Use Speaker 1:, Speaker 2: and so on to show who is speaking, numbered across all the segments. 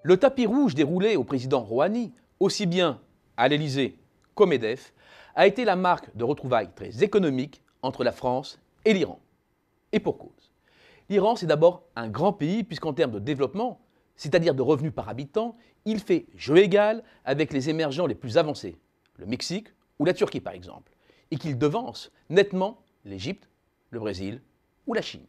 Speaker 1: Le tapis rouge déroulé au président Rouhani, aussi bien à l'Élysée qu'au MEDEF, a été la marque de retrouvailles très économiques entre la France et l'Iran. Et pour cause. L'Iran, c'est d'abord un grand pays, puisqu'en termes de développement, c'est-à-dire de revenus par habitant, il fait jeu égal avec les émergents les plus avancés, le Mexique ou la Turquie par exemple, et qu'il devance nettement l'Égypte, le Brésil ou la Chine.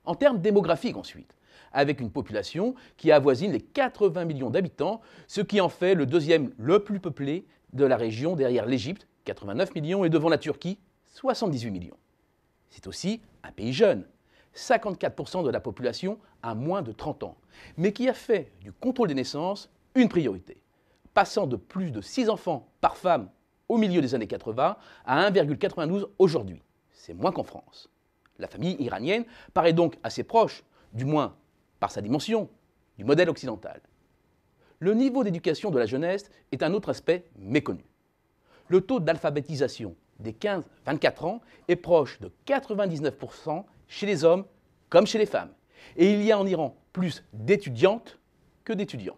Speaker 1: En termes démographiques ensuite, avec une population qui avoisine les 80 millions d'habitants, ce qui en fait le deuxième le plus peuplé de la région derrière l'Égypte, 89 millions, et devant la Turquie, 78 millions. C'est aussi un pays jeune, 54% de la population a moins de 30 ans, mais qui a fait du contrôle des naissances une priorité, passant de plus de 6 enfants par femme au milieu des années 80 à 1,92 aujourd'hui. C'est moins qu'en France. La famille iranienne paraît donc assez proche, du moins par sa dimension, du modèle occidental. Le niveau d'éducation de la jeunesse est un autre aspect méconnu. Le taux d'alphabétisation des 15-24 ans est proche de 99% chez les hommes comme chez les femmes. Et il y a en Iran plus d'étudiantes que d'étudiants.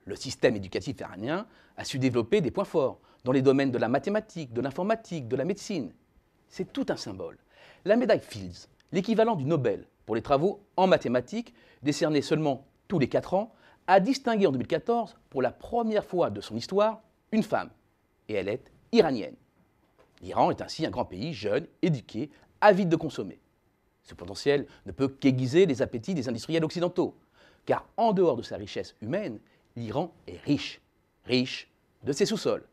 Speaker 1: Le système éducatif iranien a su développer des points forts dans les domaines de la mathématique, de l'informatique, de la médecine. C'est tout un symbole. La médaille Fields, l'équivalent du Nobel pour les travaux en mathématiques, décerné seulement tous les 4 ans, a distingué en 2014, pour la première fois de son histoire, une femme. Et elle est iranienne. L'Iran est ainsi un grand pays jeune, éduqué, avide de consommer. Ce potentiel ne peut qu'aiguiser les appétits des industriels occidentaux, car en dehors de sa richesse humaine, l'Iran est riche, riche de ses sous-sols.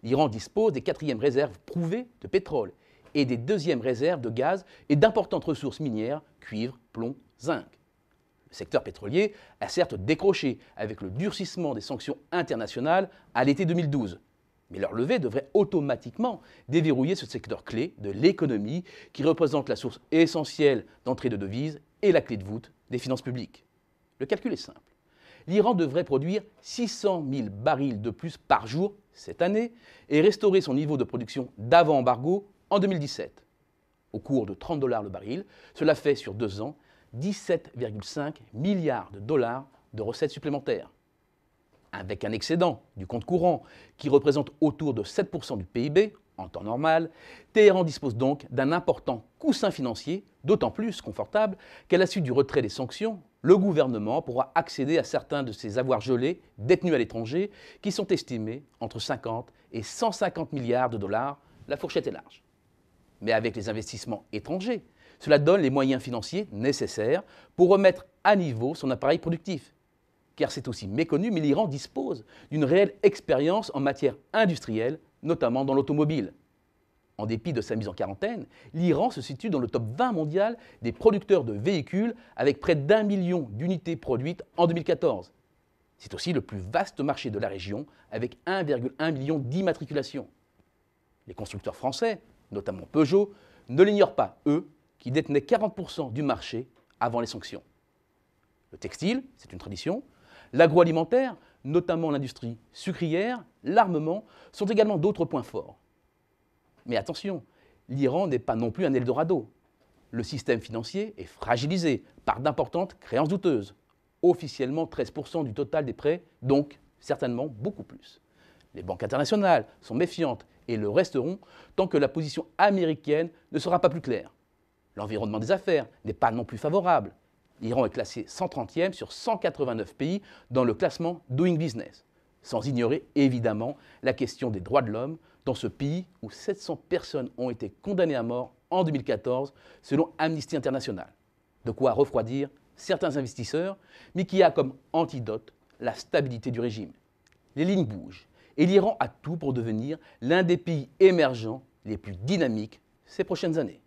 Speaker 1: L'Iran dispose des 4e réserves prouvées de pétrole et des 2e réserves de gaz et d'importantes ressources minières, cuivre, plomb, zinc. Le secteur pétrolier a certes décroché avec le durcissement des sanctions internationales à l'été 2012, mais leur levée devrait automatiquement déverrouiller ce secteur clé de l'économie qui représente la source essentielle d'entrée de devises et la clé de voûte des finances publiques. Le calcul est simple. L'Iran devrait produire 600 000 barils de plus par jour cette année et restaurer son niveau de production d'avant-embargo en 2017. Au cours de 30 $ le baril, cela fait sur 2 ans 17,5 milliards de dollars de recettes supplémentaires. Avec un excédent du compte courant qui représente autour de 7% du PIB en temps normal, Téhéran dispose donc d'un important coussin financier, d'autant plus confortable qu'à la suite du retrait des sanctions, le gouvernement pourra accéder à certains de ses avoirs gelés détenus à l'étranger qui sont estimés entre 50 et 150 milliards de dollars, la fourchette est large. Mais avec les investissements étrangers, cela donne les moyens financiers nécessaires pour remettre à niveau son appareil productif. Car c'est aussi méconnu, mais l'Iran dispose d'une réelle expérience en matière industrielle, notamment dans l'automobile. En dépit de sa mise en quarantaine, l'Iran se situe dans le top 20 mondial des producteurs de véhicules avec près d'1 million d'unités produites en 2014. C'est aussi le plus vaste marché de la région avec 1,1 million d'immatriculations. Les constructeurs français, notamment Peugeot, ne l'ignorent pas, eux, qui détenaient 40% du marché avant les sanctions. Le textile, c'est une tradition. L'agroalimentaire, notamment l'industrie sucrière, l'armement, sont également d'autres points forts. Mais attention, l'Iran n'est pas non plus un Eldorado. Le système financier est fragilisé par d'importantes créances douteuses, officiellement 13% du total des prêts, donc certainement beaucoup plus. Les banques internationales sont méfiantes et le resteront tant que la position américaine ne sera pas plus claire. L'environnement des affaires n'est pas non plus favorable. L'Iran est classé 130e sur 189 pays dans le classement Doing Business, sans ignorer évidemment la question des droits de l'homme dans ce pays où 700 personnes ont été condamnées à mort en 2014 selon Amnesty International. De quoi refroidir certains investisseurs, mais qui a comme antidote la stabilité du régime. Les lignes bougent et l'Iran a tout pour devenir l'un des pays émergents les plus dynamiques ces prochaines années.